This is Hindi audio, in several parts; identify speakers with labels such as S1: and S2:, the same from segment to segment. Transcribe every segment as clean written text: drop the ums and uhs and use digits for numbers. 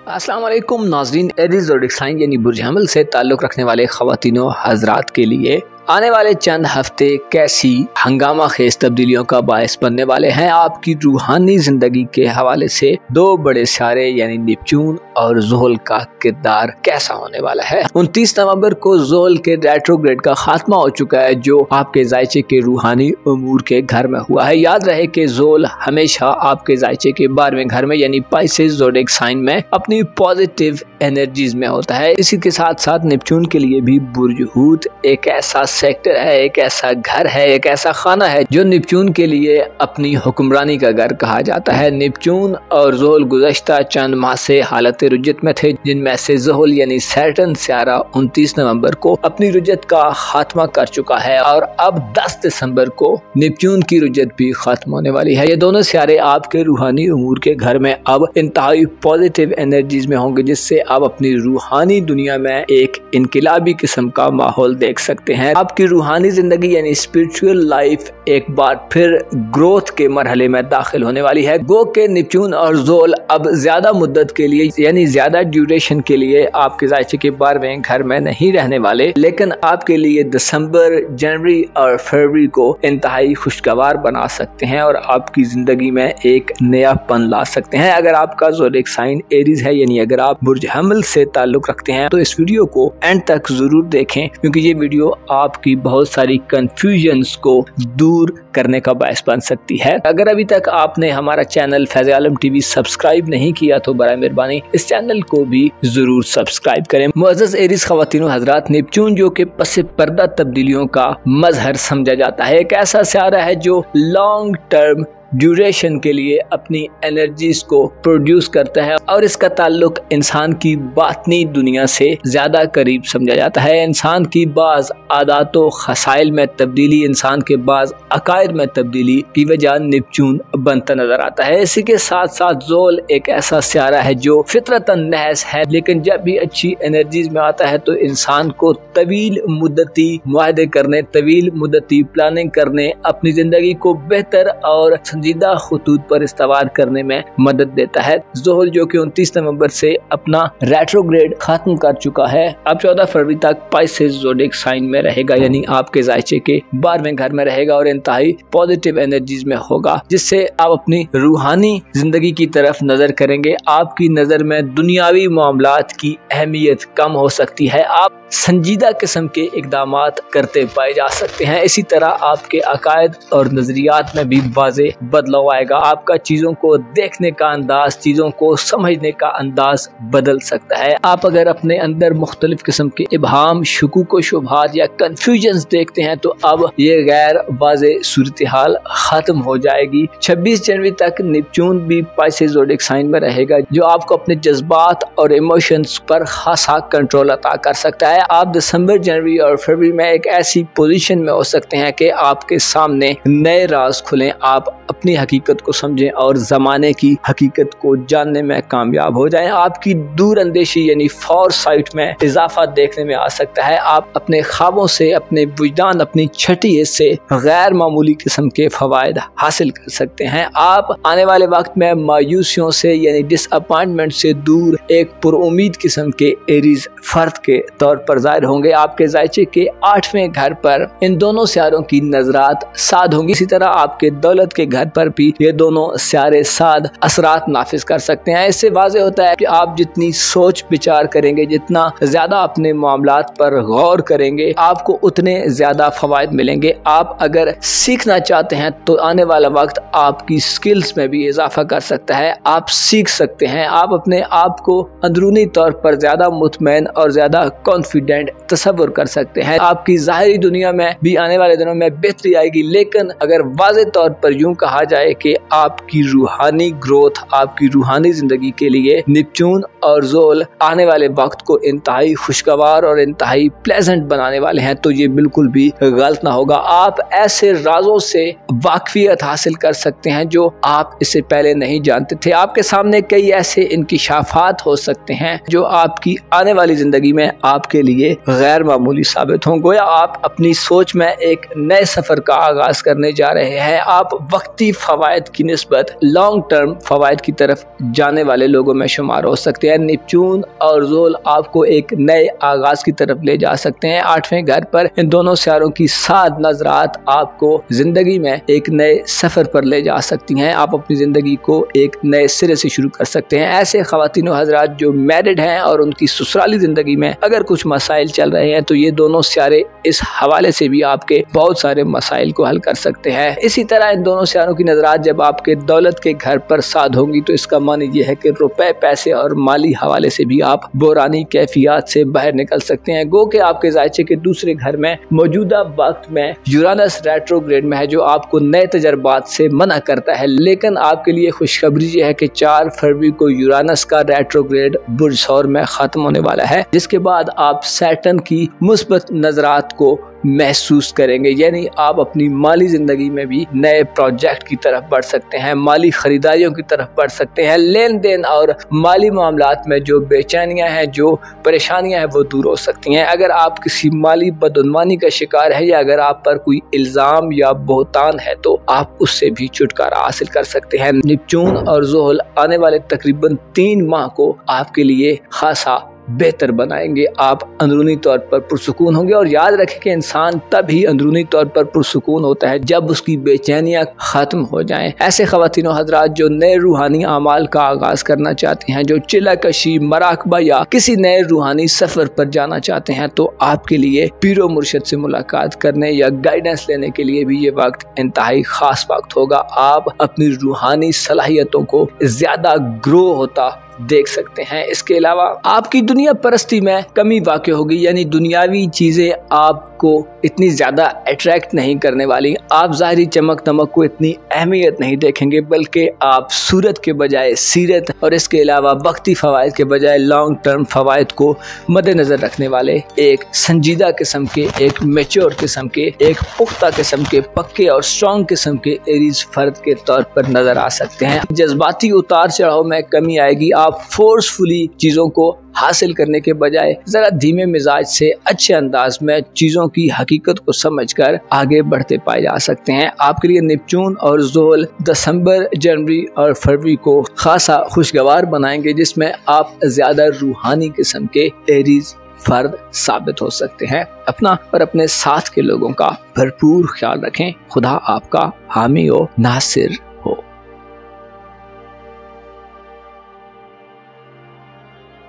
S1: अस्सलाम वालेकुम नाज़रीन। एरीज़ ज़ोडिएक साइन यानी बुर्ज हमल से ताल्लुक़ रखने वाले ख़वातीनो हज़रात के लिए आने वाले चंद हफ्ते कैसी हंगामा खेज तब्दीलियों का बायस बनने वाले हैं। आपकी रूहानी जिंदगी के हवाले से दो बड़े सितारे यानी नेपच्यून और ज़ोहल का किरदार कैसा होने वाला है। 29 नवंबर को ज़ोहल के रेट्रोग्रेड का खात्मा हो चुका है, जो आपके जायचे के रूहानी उमूर के घर में हुआ है। याद रहे कि ज़ोहल हमेशा आपके जायचे के 12वें घर में यानी पाइसेस ज़ोडिएक साइन में अपनी पॉजिटिव एनर्जीज में होता है। इसी के साथ साथ नेपच्यून के लिए भी बुर्ज हूत एक ऐसा सेक्टर है, एक ऐसा घर है, एक ऐसा खाना है जो नेपच्यून के लिए अपनी हुक्मरानी का घर कहा जाता है। नेपच्यून और ज़ोहल गुज़श्ता चंद माह से हालत रुजत में थे, जिनमें से ज़ोहल यानी सैटर्न सियारा 29 नवंबर को अपनी रुजत का खात्मा कर चुका है और अब 10 दिसंबर को नेपच्यून की रुजत भी खत्म होने वाली है। ये दोनों सियारे आपके रूहानी उमूर के घर में अब इंतहाई पॉजिटिव एनर्जीज में होंगे, जिससे आप अपनी रूहानी दुनिया में एक इनकलाबी किस्म का माहौल देख सकते हैं। आपकी रूहानी जिंदगी यानी स्पिरिचुअल लाइफ एक बार फिर ग्रोथ के मरहले में दाखिल होने वाली है। गो के नेपच्यून और ज़ोहल अब ज्यादा मुद्दत के लिए यानी ज्यादा ड्यूरेशन के लिए आपके जायचे के 12वें घर में नहीं रहने वाले, लेकिन आपके लिए दिसंबर, जनवरी और फरवरी को इंतहाई खुशगवार बना सकते हैं और आपकी जिंदगी में एक नयापन ला सकते हैं। अगर आपका ज़ोडिएक साइन एरीज है यानी अगर आप बुर्ज हमल से ताल्लुक रखते हैं तो इस वीडियो को एंड तक जरूर देखें, क्योंकि ये वीडियो आपकी बहुत सारी कंफ्यूजन्स को दूर करने का बायस बन सकती है। अगर अभी तक आपने हमारा चैनल फैज़ आलम टीवी सब्सक्राइब नहीं किया तो बराए मेहरबानी इस चैनल को भी जरूर सब्सक्राइब करें। मुअज़्ज़ज़ एरीज ख़वातीनो हज़रात, नेपच्यून जो कि पस पर्दा तब्दीलियों का मजहर समझा जाता है, एक ऐसा सितारा है जो लॉन्ग टर्म ड्यूरेशन के लिए अपनी एनर्जीज को प्रोड्यूस करता है और इसका ताल्लुक इंसान की बातनी दुनिया से ज्यादा करीब समझा जाता है। इंसान की बाज आदातों खसाइल में तब्दीली, इंसान के बाज अकायद में तब्दीली की वजह नेपच्यून बनता नजर आता है। इसी के साथ साथ ज़ोहल एक ऐसा सितारा है जो फितरतन नहस है, लेकिन जब भी अच्छी एनर्जीज में आता है तो इंसान को तवील मुद्दती मुआहदे करने, तवील मुद्दती प्लानिंग करने, अपनी जिंदगी को बेहतर और संजीदा खुतूत पर इस्तेमाल करने में मदद देता है। ज़ोहल जो कि 29 नवंबर से अपना रेट्रोग्रेड खत्म कर चुका है, अब 14 फरवरी तक पाइसेस ज़ोडिएक साइन में रहेगा यानी आपके जायचे के 12वें घर में रहेगा और इंतहाई पॉजिटिव एनर्जीज में होगा, जिससे आप अपनी रूहानी जिंदगी की तरफ नजर करेंगे। आपकी नजर में दुनियावी मामलात की अहमियत कम हो सकती है, आप संजीदा किस्म के इकदामात करते पाए जा सकते हैं। इसी तरह आपके अकायद और नजरियात में भी वाज़े बदलाव आएगा। आपका चीज़ों को देखने का अंदाज, चीज़ों को समझने का अंदाज बदल सकता है। आप अगर अपने अंदर मुख्तलिफ किस्म के इबहाम, शुकूक व शुबहात या कन्फ्यूजन्स देखते हैं तो अब ये गैर वाज़े सूरत हाल खत्म हो जाएगी। 26 जनवरी तक नेपच्यून भी पाइसेस ज़ोडिएक साइन में रहेगा, जो आपको अपने जज्बात और इमोशंस पर खासा कंट्रोल अता कर सकता है। आप दिसंबर, जनवरी और फरवरी में एक ऐसी पोजीशन में हो सकते हैं कि आपके सामने नए राज खुलें, आप अपनी हकीकत को समझें और ज़माने की हकीकत को जानने में कामयाब हो जाएं। आपकी दूर अंदेशी यानी फॉरसाइट में इजाफा देखने में आ सकता है। आप अपने ख्वाबों से, अपने वजदान, अपनी छठी से गैर मामूली किस्म के फवायद हासिल कर सकते हैं। आप आने वाले वक्त में मायूसियों से यानी डिसअपॉइंटमेंट से दूर एक पुरुम्मीद किस्म के एरीज फर्द के तौर पर जाहिर होंगे। आपके जायचे के 8वें घर पर इन दोनों सियारों की नजरात साद होंगी। इसी तरह आपके दौलत के घर पर भी ये दोनों सियारे साद असरात नाफिज कर सकते हैं। इससे वाज़ेह होता है कि आप जितनी सोच विचार करेंगे, जितना ज्यादा अपने मामलात पर गौर करेंगे, आपको उतने ज्यादा फवायद मिलेंगे। आप अगर सीखना चाहते हैं तो आने वाला वक्त आपकी स्किल्स में भी इजाफा कर सकता है। आप सीख सकते हैं, आप अपने आप को अंदरूनी तौर पर ज्यादा मुतमईन और ज्यादा कॉन्फिडेंट तसव्वुर कर सकते हैं। आपकी ज़ाहिरी दुनिया में भी आने वाले दिनों में बेहतरी आएगी, लेकिन अगर वाज़ेह तौर पर यूं कहा जाए कि आपकी रूहानी ग्रोथ, आपकी रूहानी जिंदगी के लिए नेपच्यून और ज़ोहल आने वाले वक्त को इंतहाई खुशगवार और इंतहाई प्लेजेंट बनाने वाले हैं, तो ये बिल्कुल भी गलत ना होगा। आप ऐसे राजों से वाकफियत हासिल कर सकते हैं जो आप इससे पहले नहीं जानते थे। आपके सामने कई ऐसे इंकिशाफात हो सकते हैं जो आपकी आने वाली जिंदगी में आपके लिए गैर मामूली साबित हों। गोया आप अपनी सोच में एक नए सफर का आगाज करने जा रहे हैं। आप वक्ती वक्ती फवायद की निस्बत लॉन्ग टर्म फवायद की तरफ जाने वाले लोगों में शुमार हो सकते हैं। नेपच्यून और ज़ोहल आपको एक नए आगाज की तरफ ले जा सकते हैं। 8वें घर पर इन दोनों सितारों की 7 नजरात आपको जिंदगी में एक नए सफर पर ले जा सकती हैं। आप अपनी जिंदगी को एक नए सिरे से शुरू कर सकते हैं। ऐसे ख्वातीन और हजरात जो मैरिड हैं और उनकी ससुराली जिंदगी में अगर कुछ मसाइल चल रहे हैं तो ये दोनों सितारे इस हवाले से भी आपके बहुत सारे मसाइल को हल कर सकते हैं। इसी तरह इन दोनों सितारों की नजरात जब आपके दौलत के घर पर साध होंगी तो इसका मानी ये है कि रुपए, पैसे और माली हवाले से भी आप बोरानी कैफियत से बाहर निकल सकते हैं। गो के आपके जायचे के दूसरे घर में मौजूदा वक्त में यूरानस रेट्रोग्रेड में है, जो आपको नए तजर्बात से मना करता है। लेकिन आपके लिए खुशखबरी ये है कि 4 फरवरी को यूरानस का रेट्रोग्रेड बुर्ज सौर में खत्म होने वाला है, जिसके बाद आप सैटर्न की मुस्बत नजरात को महसूस करेंगे। यानी आप अपनी माली जिंदगी में भी नए प्रोजेक्ट की तरफ बढ़ सकते हैं, माली खरीदारियों की तरफ बढ़ सकते हैं। लेन देन और माली मामलात में जो बेचैनियां हैं, जो परेशानियां हैं, वो दूर हो सकती हैं। अगर आप किसी माली बदउनवानी का शिकार है या अगर आप पर कोई इल्जाम या बोहतान है तो आप उससे भी छुटकारा हासिल कर सकते हैं। नेपच्यून और ज़ोहल आने वाले तकरीबन 3 माह को आपके लिए खासा बेहतर बनाएंगे। आप अंदरूनी तौर पर पुरसुकून होंगे और याद रखें कि इंसान तभी अंदरूनी तौर पर पुरसुकून होता है जब उसकी बेचैनियां खत्म हो जाएं। ऐसे ख्वातीन हजरात जो नए रूहानी अमाल का आगाज करना चाहते हैं, जो चिल्ला कशी, मराकबा या किसी नए रूहानी सफर पर जाना चाहते हैं, तो आपके लिए पीरो मुर्शद से मुलाकात करने या गाइडेंस लेने के लिए भी ये वक्त इंतहाई खास वक्त होगा। आप अपनी रूहानी सलाहियतों को ज्यादा ग्रो होता देख सकते हैं। इसके अलावा आपकी दुनिया परस्ती में कमी वाक़ होगी, यानी दुनियावी चीजें आपको इतनी ज्यादा अट्रैक्ट नहीं करने वाली। आप ज़ाहिरी चमक दमक को इतनी अहमियत नहीं देखेंगे, बल्कि आप सूरत के बजाय सीरत और इसके अलावा वक्ती फवायद के बजाय लॉन्ग टर्म फवायद को मद्देनजर रखने वाले एक संजीदा किस्म के, एक मैच्योर किस्म के, एक पुख्ता किस्म के, पक्के और स्ट्रॉन्ग किस्म के एरीज फर्द के तौर पर नजर आ सकते हैं। जज्बाती उतार चढ़ाव में कमी आएगी। आप फोर्सफुली चीजों को हासिल करने के बजाय जरा धीमे मिजाज से अच्छे अंदाज में चीजों की हकीकत को समझकर आगे बढ़ते पाए जा सकते हैं। आपके लिए नेपच्यून और ज़ोहल दिसंबर, जनवरी और फरवरी को खासा खुशगवार बनाएंगे, जिसमें आप ज्यादा रूहानी किस्म के एरीज फर्द साबित हो सकते हैं। अपना और अपने साथ के लोगों का भरपूर ख्याल रखें। खुदा आपका हामी और नासिर हो।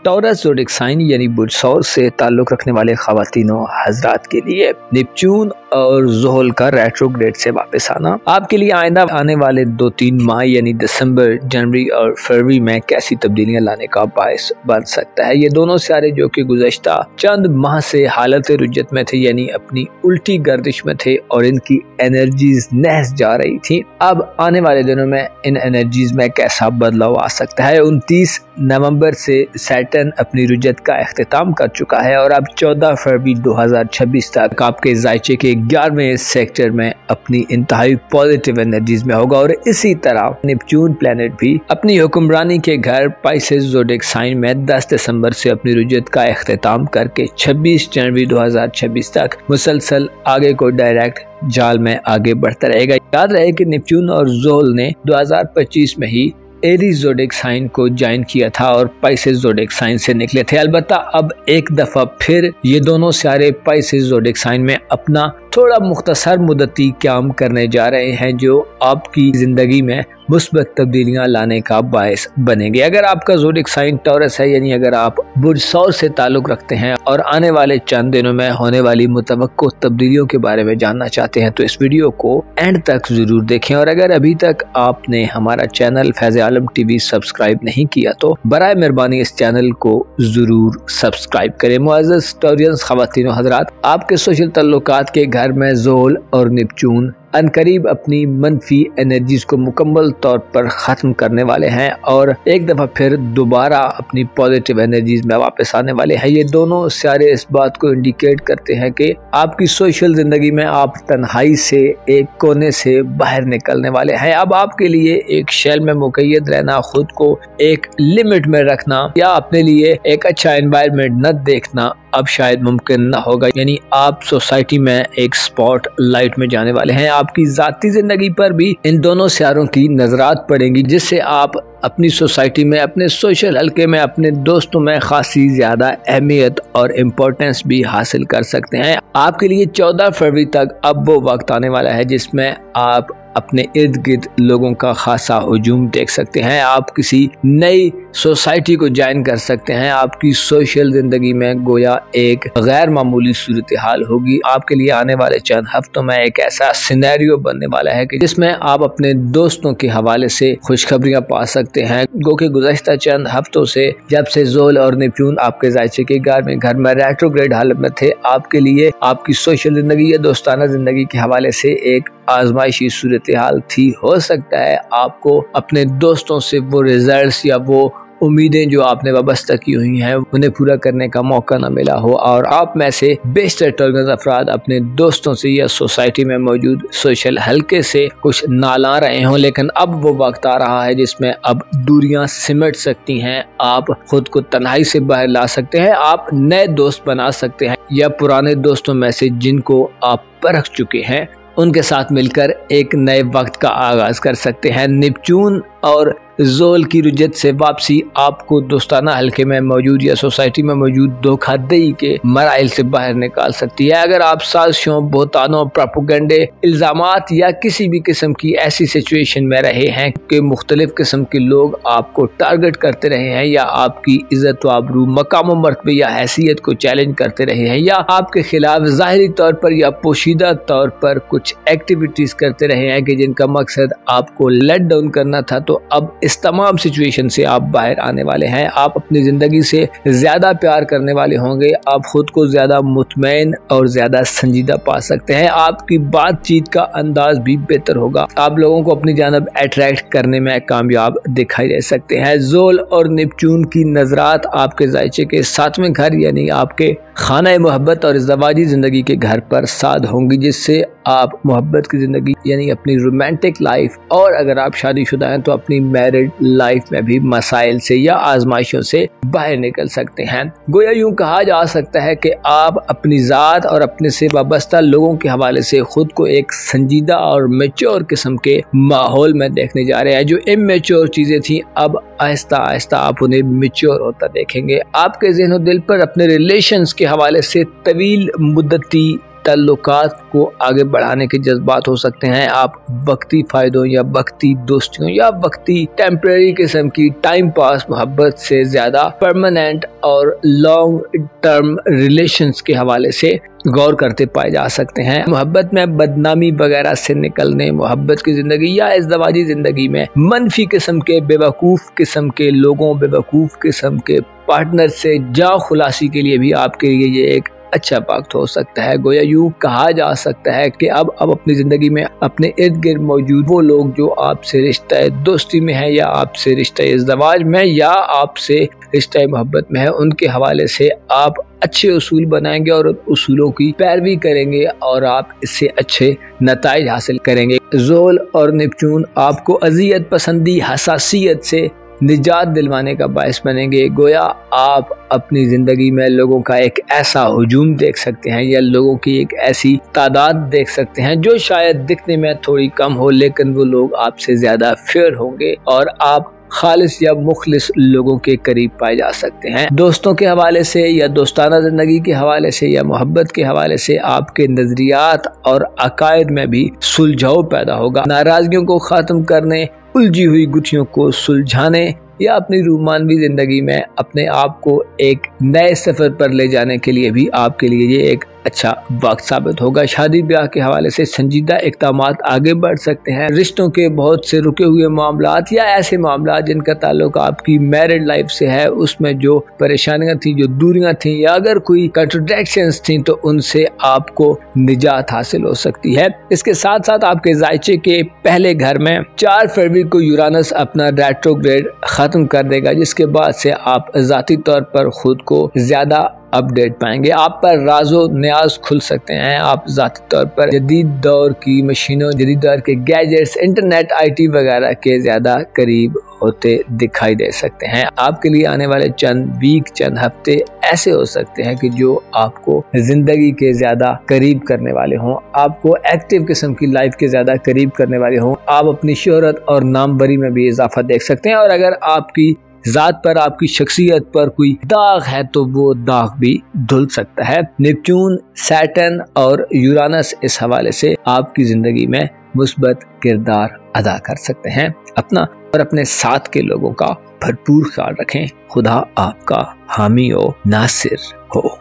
S1: टॉरस ज़ोडिएक साइन यानी बुर्ज सौर से ताल्लुक रखने वाले ख्वातीनों हजरात के लिए नेपच्यून और ज़ोहल का रेट्रोग्रेड से वापस आना आपके लिए आइंदा आने वाले 2-3 माह यानी दिसंबर, जनवरी और फरवरी में कैसी तब्दीलियां लाने का बायस बन सकता है। ये दोनों सितारे जो कि गुज़श्ता चंद माह से हालत रुज्जत में थे, यानी अपनी उल्टी गर्दिश में थे और इनकी एनर्जीज नहस जा रही थी, अब आने वाले दिनों में इन एनर्जीज में कैसा बदलाव आ सकता है। 29 नवंबर से सैटर्न अपनी रुज्जत का इख्तिताम कर चुका है और अब 14 फरवरी 2026 तक आपके जायचे के 11वें सेक्टर में अपनी इंतहाई पॉजिटिव एनर्जीज में होगा। और इसी तरह नेपच्यून प्लेनेट भी अपनी हुक्मरानी के घर पाइसेस ज़ोडिएक साइन में 10 दिसंबर से अपनी रुज्जत का इख्तिताम करके 26 जनवरी 2026 तक मुसलसल आगे को डायरेक्ट जाल में आगे बढ़ता रहेगा। याद रहे कि नेपच्यून और ज़ोहल ने 2025 में ही एरीज ज़ोडिएक साइन को ज्वाइन किया था और पाइसेस ज़ोडिएक साइन से निकले थे। अलबत्ता अब एक दफा फिर ये दोनों सितारे पाइसेस ज़ोडिएक साइन में अपना थोड़ा मुख्तसर मुद्दती काम करने जा रहे हैं, जो आपकी जिंदगी में मुस्बत तब्दीलियां लाने का बायस बनेंगे। अगर आपका ज़ोडिएक साइन टॉरस है, यानी अगर आप बुर्ज सौर से ताल्लुक रखते हैं और आने वाले चंद दिनों में होने वाली मुतवक्को तब्दीलियों के बारे में जानना चाहते हैं, तो इस वीडियो को एंड तक जरूर देखें। और अगर अभी तक आपने हमारा चैनल फैज़ आलम टीवी सब्सक्राइब नहीं किया तो बराए मेहरबानी इस चैनल को जरूर सब्सक्राइब करें। मुअज़्ज़ज़ टॉरियंस ख़वातीन हज़रात, आपके सोशल तल्लुकात के घर में ज़ोहल और नेपच्यून अनकरीब अपनी मनफी एनर्जीज को मुकम्मल तौर पर ख़त्म करने वाले हैं और एक दफ़ा फिर दोबारा अपनी पॉजिटिव एनर्जीज में वापस आने वाले हैं। ये दोनों सितारे इस बात को इंडिकेट करते हैं कि आपकी सोशल ज़िंदगी में आप तन्हाई से एक कोने से बाहर निकलने वाले हैं। अब आपके लिए एक शेल में मुक़य्यद रहना, खुद को एक लिमिट में रखना या अपने लिए एक अच्छा एनवायरनमेंट न देखना अब शायद मुमकिन न होगा। यानी आप सोसाइटी में एक स्पॉट लाइट में जाने वाले हैं। आपकी जाती जिंदगी पर भी इन दोनों सियारों की नजरात पड़ेंगी, जिससे आप अपनी सोसाइटी में, अपने सोशल हलके में, अपने दोस्तों में खासी ज्यादा अहमियत और इम्पोर्टेंस भी हासिल कर सकते हैं। आपके लिए 14 फरवरी तक अब वो वक्त आने वाला है जिसमें आप अपने इर्द गिर्द लोगों का खासा हुजूम देख सकते हैं। आप किसी नई सोसाइटी को ज्वाइन कर सकते हैं। आपकी सोशल जिंदगी में गोया एक गैर मामूली सूरत हाल होगी। आपके लिए आने वाले चंद हफ्तों में एक ऐसा सिनेरियो बनने वाला है कि जिसमें आप अपने दोस्तों के हवाले से खुशखबरियां पा सकते हैं। गो के गुज़श्ता चंद हफ्तों से जब से ज़ोल और नेपच्यून आपके जायचे के घर में रेट्रोग्रेड हालत में थे, आपके लिए आपकी सोशल जिंदगी या दोस्ताना जिंदगी के हवाले से एक आजमाइशी सूरत हाल थी। हो सकता है आपको अपने दोस्तों से वो रिजल्ट्स या वो उम्मीदें जो आपने वाबस्ता की हुई हैं उन्हें पूरा करने का मौका न मिला हो और आप में से बेशतर टर्गन अफराद अपने दोस्तों से या सोसाइटी में मौजूद सोशल हलके से कुछ नाला रहे हों। लेकिन अब वो वक्त आ रहा है जिसमें अब दूरियां सिमट सकती हैं। आप खुद को तन्हाई से बाहर ला सकते हैं। आप नए दोस्त बना सकते हैं या पुराने दोस्तों में से जिनको आप परख चुके हैं उनके साथ मिलकर एक नए वक्त का आगाज कर सकते हैं। नेपच्यून और ज़ोल की रुजत से वापसी आपको दोस्ताना हलके में मौजूद या सोसाइटी में मौजूद धोखाधड़ी के मराइल से बाहर निकाल सकती है। अगर आप साजिशों, बोहतानों, प्रोपेगेंडे, इल्जामात या किसी भी किस्म की ऐसी सिचुएशन में रहे हैं कि मुख्तलिफ किस्म के लोग आपको टारगेट करते रहे हैं या आपकी इज्जत व आबरू, मकाम मर्तबे या हैसियत को चैलेंज करते रहे हैं या आपके खिलाफ ज़ाहिरी तौर पर या पोशीदा तौर पर कुछ एक्टिविटीज करते रहे हैं कि जिनका मकसद आपको लेट डाउन करना था, तो अब इस तमाम सिचुएशन से आप बाहर आने वाले हैं। आप अपनी जिंदगी से ज्यादा प्यार करने वाले होंगे। आप खुद को ज्यादा मुतमईन और ज्यादा संजीदा पा सकते हैं। आपकी बातचीत का अंदाज भी बेहतर होगा। आप लोगों को अपनी जानब अट्रैक्ट करने में कामयाब दिखाई दे सकते हैं। ज़ोल और नेपच्यून की नजरात आपके जायचे के 7वें घर यानी आपके खाना मोहब्बत और इज़्दवाजी जिंदगी के घर पर साद होंगी, जिससे आप मोहब्बत की जिंदगी यानी अपनी रोमांटिक लाइफ और अगर आप शादीशुदा हैं तो अपनी मैरिड लाइफ में भी मसाइल से या आजमाइशों से बाहर निकल सकते हैं। गोया यूं कहा जा सकता है कि आप अपनी ज़ात और अपने से वाबस्ता लोगों के हवाले से खुद को एक संजीदा और मैच्योर किस्म के माहौल में देखने जा रहे हैं। जो इमेच्योर चीजें थी अब आहिस्ता आहिस्ता आप उन्हें मैच्योर होता देखेंगे। आपके ज़हन दिल पर अपने रिलेशंस के हवाले से तवील मुद्दती ताल्लुकात को आगे बढ़ाने के जज्बात हो सकते हैं। आप वक्ती फ़ायदों या वक्ती दोस्तियों या वक्ती टेम्परेरी किस्म की टाइम पास मोहब्बत से ज़्यादा परमानेंट और लॉन्ग टर्म रिलेशंस के हवाले से गौर करते पाए जा सकते हैं। मोहब्बत में बदनामी वगैरह से निकलने, मोहब्बत की ज़िंदगी या इज़्दवाजी ज़िंदगी में मनफी किस्म के बेवकूफ़ किस्म के लोगों, बेवकूफ़ किस्म के पार्टनर से जा खुलासी के लिए भी आपके लिए ये एक अच्छा वक्त हो सकता है। गोया यूं कहा जा सकता है कि अब अपनी जिंदगी में अपने इर्द गिर्द मौजूद वो लोग जो आपसे रिश्ता दोस्ती में है या आपसे रिश्ता इज़्दवाज में या आपसे रिश्ता मोहब्बत में है, उनके हवाले से आप अच्छे उसूल बनाएंगे और उसूलों की पैरवी करेंगे और आप इससे अच्छे नताइज हासिल करेंगे। ज़ोल और नेपच्यून आपको अज़ियत पसंदी, हसासियत से निजात दिलवाने का बायस बनेंगे। गोया आप अपनी ज़िंदगी में लोगों का एक ऐसा हुजूम देख सकते हैं या लोगों की एक ऐसी तादाद देख सकते हैं जो शायद दिखने में थोड़ी कम हो, लेकिन वो लोग आपसे ज़्यादा फेयर होंगे और आप खालिस या मुखलिस लोगों के करीब पाए जा सकते हैं। दोस्तों के हवाले से या दोस्ताना ज़िंदगी के हवाले से या मोहब्बत के हवाले से आपके नज़रियात और अकायद में भी सुलझाव पैदा होगा। नाराज़गियों को ख़त्म करने, उलझी हुई गुत्थियों को सुलझाने या अपनी रूमानवी जिंदगी में अपने आप को एक नए सफर पर ले जाने के लिए भी आपके लिए ये एक अच्छा वक्त साबित होगा। शादी ब्याह के हवाले से संजीदा इक़दामात आगे बढ़ सकते हैं। रिश्तों के बहुत से रुके हुए मामलात या ऐसे मामलात जिनका ताल्लुक आपकी मैरिड लाइफ से है, उसमें जो परेशानियां थी, जो दूरियां थी या अगर कोई कंट्रोडिक्शंस थी तो उनसे आपको निजात हासिल हो सकती है। इसके साथ साथ आपके जायचे के पहले घर में 4 फरवरी को यूरानस अपना रेट्रोग्रेड खत्म कर देगा, जिसके बाद से आप ज़ाती तौर पर खुद को ज्यादा अपडेट पाएंगे। आप पर राजो न्याज खुल सकते हैं। आप ज़ाती तौर पर जदीद दौर की मशीनों, जदीद दौर के गैजेट्स, इंटरनेट, IT वगैरह के ज़्यादा करीब होते दिखाई दे सकते हैं। आपके लिए आने वाले चंद वीक, चंद हफ्ते ऐसे हो सकते हैं कि जो आपको जिंदगी के ज्यादा करीब करने वाले हों, आपको एक्टिव किस्म की लाइफ के ज्यादा करीब करने वाले हों। आप अपनी शोहरत और नामवरी में भी इजाफा देख सकते हैं, और अगर आपकी जात पर, आपकी शख्सियत पर कोई दाग है तो वो दाग भी धुल सकता है। नेपच्यून, सैटर्न और यूरानस इस हवाले से आपकी जिंदगी में मुस्बत किरदार अदा कर सकते हैं। अपना और अपने साथ के लोगों का भरपूर ख्याल रखें। खुदा आपका हामी हो, नासिर हो।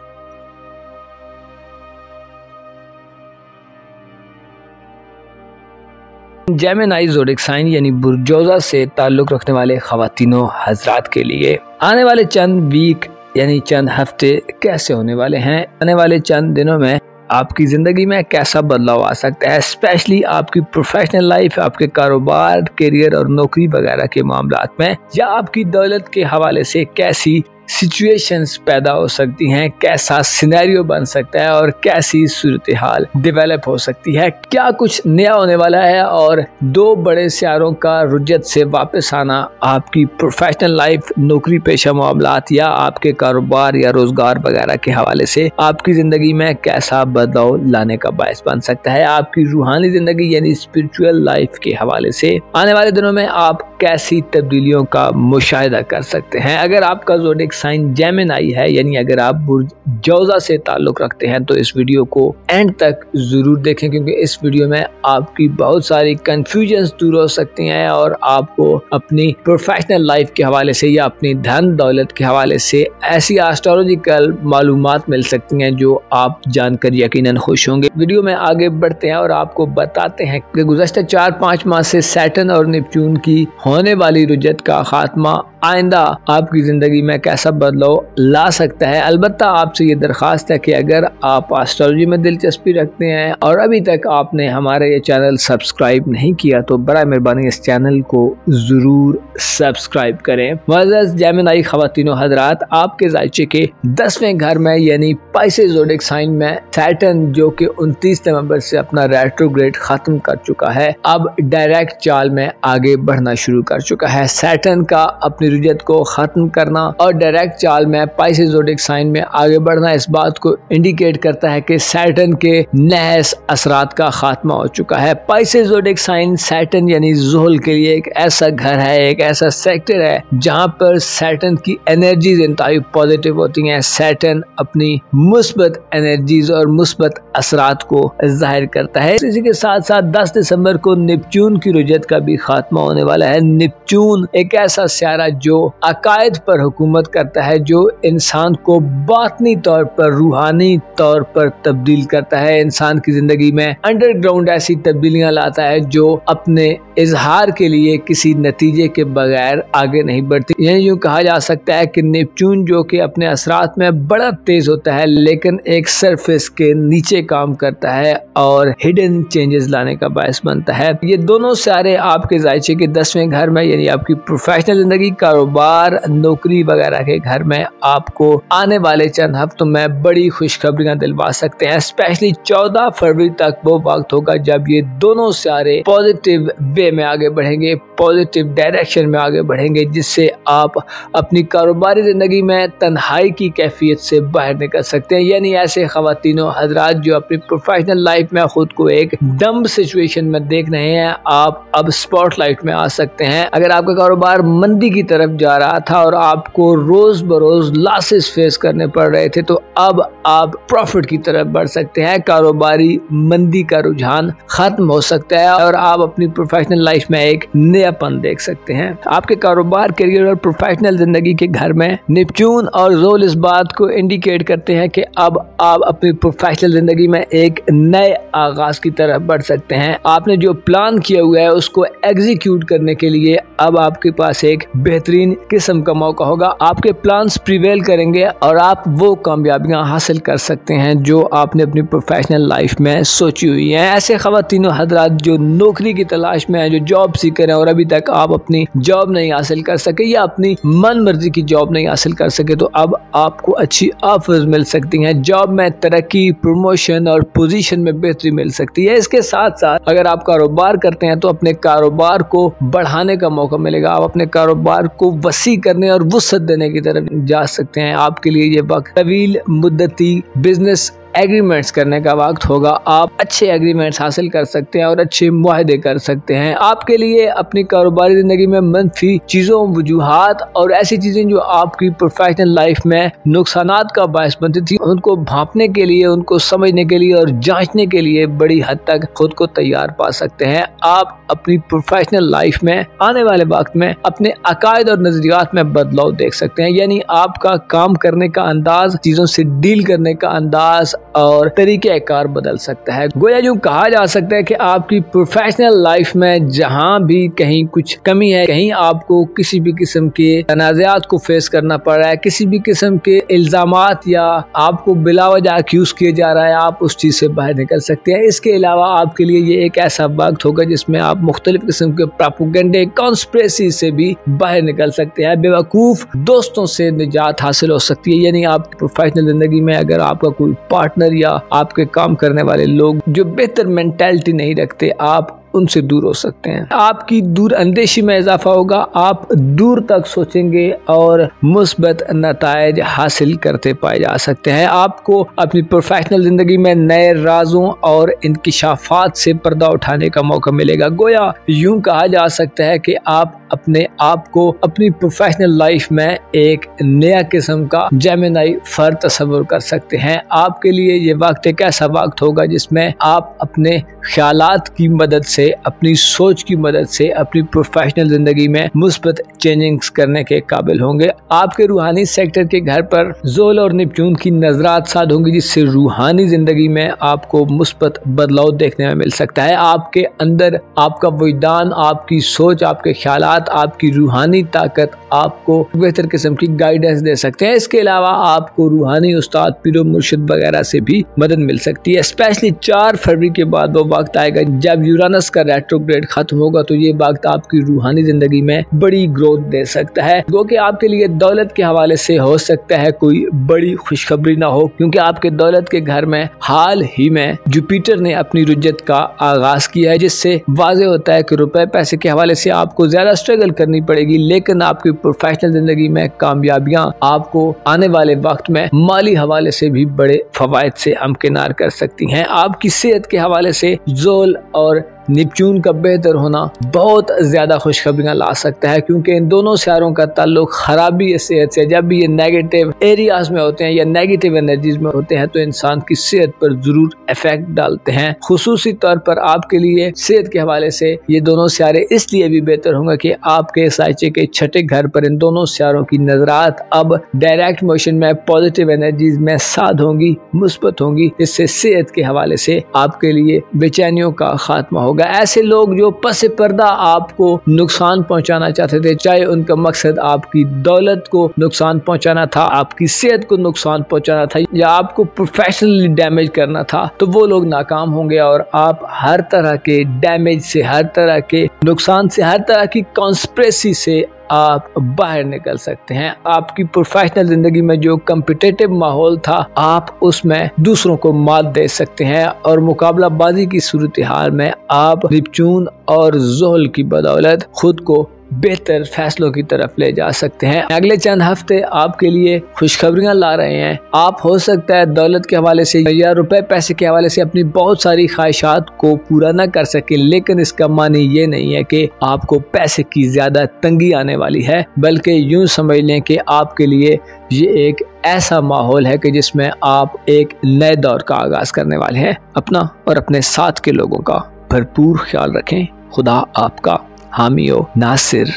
S1: जेमिनी ज़ोडिएक साइन यानी बुर्जोज़ा से ताल्लुक़ रखने वाले ख़वातीनों हज़रात के लिए आने वाले चंद वीक यानी चंद हफ्ते कैसे होने वाले हैं। आने वाले चंद दिनों में आपकी ज़िंदगी में कैसा बदलाव आ सकता है, स्पेशली आपकी प्रोफेशनल लाइफ, आपके कारोबार, करियर और नौकरी वगैरह के मामलात में, या आपकी दौलत के हवाले से कैसी सिचुएशंस पैदा हो सकती हैं, कैसा सिनेरियो बन सकता है और कैसी सूरत हाल डेवलप हो सकती है, क्या कुछ नया होने वाला है। और 2 बड़े सियारों का रुजत से वापस आना आपकी प्रोफेशनल लाइफ, नौकरी पेशा मामलात या आपके कारोबार या रोजगार वगैरह के हवाले से आपकी ज़िंदगी में कैसा बदलाव लाने का बायस बन सकता है। आपकी रूहानी ज़िंदगी यानी स्पिरिचुअल लाइफ के हवाले से आने वाले दिनों में आप कैसी तब्दीलियों का मुशाहिदा कर सकते हैं। अगर आपका ज़ोडिएक साइन जेमिनी है, यानी अगर आप बुर्जोज़ा से ताल्लुक़ रखते हैं, तो इस वीडियो को एंड तक ज़रूर देखें, क्योंकि इस वीडियो में आपकी बहुत सारी कंफ्यूजन्स दूर हो सकती हैं और आपको अपनी प्रोफेशनल लाइफ के हवाले से या अपनी धन दौलत के हवाले से ऐसी एस्ट्रोलॉजिकल मालूमात मिल सकती हैं जो आप जानकर यकीनन खुश होंगे। वीडियो में आगे बढ़ते हैं और आपको बताते हैं कि गुज़श्ता 4-5 माह से सैटर्न और नेपच्यून की होने वाली रुजत का खात्मा आइंदा आपकी ज़िंदगी में कैसा बदलाव ला सकता है। अलबत्ता आपसे ये दरख्वास्त है कि अगर आप एस्ट्रोलॉजी में दिलचस्पी रखते हैं और अभी तक आपने हमारे ये चैनल सब्सक्राइब नहीं किया, तो बराए मेहरबानी इस चैनल को ज़रूर सब्सक्राइब करें। मुअज़्ज़ज़ जेमिनी ख़वातीनों हज़रात, आपके ज़ायचे के 10वें घर में यानी पाइसेस ज़ोडिएक साइन में सैटर्न, जो कि 29 नवंबर से अपना रेट्रोग्रेड ख़त्म कर चुका है, अब डायरेक्ट चाल में आगे बढ़ना शुरू कर चुका है। सैटर्न का अपनी रुजत को खत्म करना और डायरेक्ट चाल में पाइसेस ज़ोडिएक साइन में आगे बढ़ना इस बात को इंडिकेट करता है कि सैटर्न के नहस असरात का खात्मा हो चुका है। पाइसेस ज़ोडिएक साइन सैटर्न यानी ज़ुहल के लिए एक ऐसा घर है, एक ऐसा सेक्टर है जहां पर सैटर्न की एनर्जीज इंतहाई पॉजिटिव होती हैं। सैटर्न अपनी मुस्बत एनर्जीज और मुस्बत असरात को जाहिर करता है। इसी के साथ साथ 10 दिसंबर को नेपच्यून की रुजत का भी खात्मा होने वाला है। नेपच्यून एक ऐसा सियारा जो अकायद पर हुकूमत करता है, जो इंसान को बातनी तौर पर, रूहानी तौर पर तब्दील करता है, इंसान की जिंदगी में अंडरग्राउंड ऐसी तब्दीलियां लाता है जो अपने इजहार के लिए किसी नतीजे के बगैर आगे नहीं बढ़ती। यानी यूँ कहा जा सकता है कि नेपच्यून जो कि अपने असरात में बड़ा तेज होता है, लेकिन एक सरफेस के नीचे काम करता है और हिडन चेंजेस लाने का बायस बनता है। ये दोनों सियारे आपके ज़ायचे के 10वें घर में यानी आपकी प्रोफेशनल जिंदगी, कारोबार, नौकरी वगैरह के घर में आपको आने वाले चंद हफ्तों में बड़ी खुशखबरियां दिलवा सकते हैं। स्पेशली 14 फरवरी तक वो वक्त होगा जब ये दोनों सियारे पॉजिटिव वे में आगे बढ़ेंगे, पॉजिटिव डायरेक्शन में आगे बढ़ेंगे, जिससे आप अपनी कारोबारी जिंदगी में तन्हाई की कैफियत से बाहर निकल सकते हैं। यानी ऐसे ख़वातीनों हज़रात जो अपनी प्रोफेशनल लाइफ में खुद को एक डम सिचुएशन में देख रहे हैं, आप अब स्पॉटलाइट में आ सकते हैं। अगर आपका कारोबार मंदी की तरफ जा रहा था और आपको रोज बरोज लॉसेस फेस करने पड़ रहे थे, तो अब आप प्रॉफिट की तरफ बढ़ सकते हैं। कारोबारी मंदी का रुझान खत्म हो सकता है और आप अपनी प्रोफेशनल लाइफ में एक नयापन देख सकते हैं। आपके कारोबार, करियर और प्रोफेशनल जिंदगी के घर में नेपच्यून और ज़ोल इस बात को इंडिकेट करते हैं कि अब आप अपनी प्रोफेशनल जिंदगी में एक नए आगाज की तरफ बढ़ सकते हैं। आपने जो प्लान किया हुआ है उसको एग्जीक्यूट करने के लिए अब आपके पास एक बेहतरीन किस्म का मौका होगा। आपके प्लान्स प्रिवेल करेंगे और आप वो कामयाबियां हासिल कर सकते हैं जो आपने अपनी प्रोफेशनल लाइफ में सोची हुई हैं। ऐसे ख़वातीनों हज़रात जो नौकरी की तलाश में हैं, जो जॉब सीकर हैं और अभी तक आप अपनी जॉब नहीं हासिल कर सके या अपनी मन मर्जी की जॉब नहीं हासिल कर सके, तो अब आपको अच्छी ऑफर्स मिल सकती हैं। जॉब में तरक्की, प्रमोशन और पोजीशन में बेहतरी मिल सकती है। इसके साथ साथ अगर आप कारोबार करते हैं तो अपने कारोबार को बढ़ाने का मौका मिलेगा। आप अपने कारोबार को वसी करने और वुसअत देने की तरफ जा सकते हैं। आपके लिए ये वक्त तवील मुद्दती बिजनेस एग्रीमेंट्स करने का वक्त होगा। आप अच्छे एग्रीमेंट्स हासिल कर सकते हैं और अच्छे मुआहदे कर सकते हैं। आपके लिए अपनी कारोबारी जिंदगी में मनफी चीज़ों, वजूहात और ऐसी चीज़ें जो आपकी प्रोफेशनल लाइफ में नुकसानात का बायस बनती थी, उनको भांपने के लिए, उनको समझने के लिए और जांचने के लिए बड़ी हद तक खुद को तैयार पा सकते हैं। आप अपनी प्रोफेशनल लाइफ में आने वाले वक्त में अपने अकायद और नजरियात में बदलाव देख सकते हैं। यानी आपका काम करने का अंदाज, चीज़ों से डील करने का अंदाज और तरीके कार बदल सकता है। गोया यूं कहा जा सकता है कि आपकी प्रोफेशनल लाइफ में जहां भी कहीं कुछ कमी है, कहीं आपको किसी भी किस्म के तनाज़ात को फेस करना पड़ रहा है, किसी भी किस्म के इल्जामात या आपको बिलावजह अक्यूज किया जा रहा है, आप उस चीज से बाहर निकल सकते हैं। इसके अलावा आपके लिए ये एक ऐसा वक्त होगा जिसमें आप मुख्तलिफ किस्म के प्रोपेगेंडे, कॉन्स्पिरेसी से भी बाहर निकल सकते हैं। बेवकूफ दोस्तों से निजात हासिल हो सकती है। यानी आप प्रोफेशनल जिंदगी में अगर आपका कोई पार्टनर या आपके काम करने वाले लोग जो बेहतर मेंटालिटी नहीं रखते, आप उनसे दूर हो सकते हैं। आपकी दूर अंदेशी में इजाफा होगा। आप दूर तक सोचेंगे और मुस्बत नतायज हासिल करते पाए जा सकते हैं। आपको अपनी प्रोफेशनल जिंदगी में नए राजों और इंकिशाफात से पर्दा उठाने का मौका मिलेगा। गोया यूं कहा जा सकता है कि आप अपने आप को अपनी प्रोफेशनल लाइफ में एक नया किस्म का जेमिनाई फर तस्वुर कर सकते हैं। आपके लिए ये वक्त एक ऐसा वक्त होगा जिसमें आप अपने ख्यालात की मदद से, अपनी सोच की मदद से अपनी प्रोफेशनल जिंदगी में मुस्बत चेंजिंग्स करने के काबिल होंगे। आपके रूहानी सेक्टर के घर पर ज़ोल और निप्चून की नजरात साध होंगी, जिससे रूहानी जिंदगी में आपको मुस्बत बदलाव देखने में मिल सकता है। आपके अंदर आपका वजदान, आपकी सोच, आपके ख्यालात, आपकी रूहानी ताकत आपको बेहतर किस्म की गाइडेंस दे सकते हैं। इसके अलावा आपको रूहानी उस्ताद, पीरो मुर्शिद वगैरह से भी मदद मिल सकती है। स्पेशली 4 फरवरी के बाद वो वक्त आएगा जब यूरानस का रेट्रोग्रेड खत्म होगा, तो ये वक्त आपकी रूहानी जिंदगी में बड़ी ग्रोथ दे सकता है। गो कि आपके लिए दौलत के हवाले से हो सकता है कोई बड़ी खुशखबरी ना हो, क्योंकि आपके दौलत के घर में हाल ही में जुपिटर ने अपनी रुजत का आगाज किया है, जिससे वाज़े होता है कि रुपए पैसे के हवाले से आपको ज्यादा स्ट्रगल करनी पड़ेगी, लेकिन आपकी प्रोफेशनल जिंदगी में कामयाबियां आपको आने वाले वक्त में माली हवाले से भी बड़े फवायद से हमकिनार कर सकती हैं। आपकी सेहत के हवाले से ज़ोल और निप्चून का बेहतर होना बहुत ज्यादा खुशखबरियां ला सकता है, क्योंकि इन दोनों सितारों का ताल्लुक खराबी सेहत से, जब भी ये नेगेटिव एरियाज में होते हैं या नेगेटिव एनर्जीज में होते हैं तो इंसान की सेहत पर जरूर इफेक्ट डालते हैं। खुसूसी तौर पर आपके लिए सेहत के हवाले से ये दोनों सितारे इसलिए भी बेहतर होंगे कि आपके साइचे के छठे घर पर इन दोनों सितारों की नजरात अब डायरेक्ट मोशन में पॉजिटिव एनर्जीज में साध होंगी, मुस्बत होंगी, इससे सेहत के हवाले से आपके लिए बेचैनियों का खात्मा होगा। ऐसे लोग जो पसे पर्दा आपको नुकसान पहुंचाना चाहते थे, चाहे उनका मकसद आपकी दौलत को नुकसान पहुंचाना था, आपकी सेहत को नुकसान पहुंचाना था या आपको प्रोफेशनली डैमेज करना था, तो वो लोग नाकाम होंगे और आप हर तरह के डैमेज से, हर तरह के नुकसान से, हर तरह की कॉन्स्पिरेसी से आप बाहर निकल सकते हैं। आपकी प्रोफेशनल जिंदगी में जो कम्पिटिटिव माहौल था, आप उसमें दूसरों को मात दे सकते हैं और मुकाबलाबाजी की सूरत हाल में आप निप्चून और ज़ोहल की बदौलत खुद को बेहतर फैसलों की तरफ ले जा सकते हैं। अगले चंद हफ्ते आपके लिए खुशखबरियां ला रहे हैं। आप हो सकता है दौलत के हवाले से या रुपए पैसे के हवाले से अपनी बहुत सारी ख्वाहिशात को पूरा न कर सके, लेकिन इसका मानी ये नहीं है कि आपको पैसे की ज्यादा तंगी आने वाली है, बल्कि यूं समझ लें कि आपके लिए ये एक ऐसा माहौल है कि जिसमें आप एक नए दौर का आगाज करने वाले हैं। अपना और अपने साथ के लोगों का भरपूर ख्याल रखें। खुदा आपका हामी हो नासिर।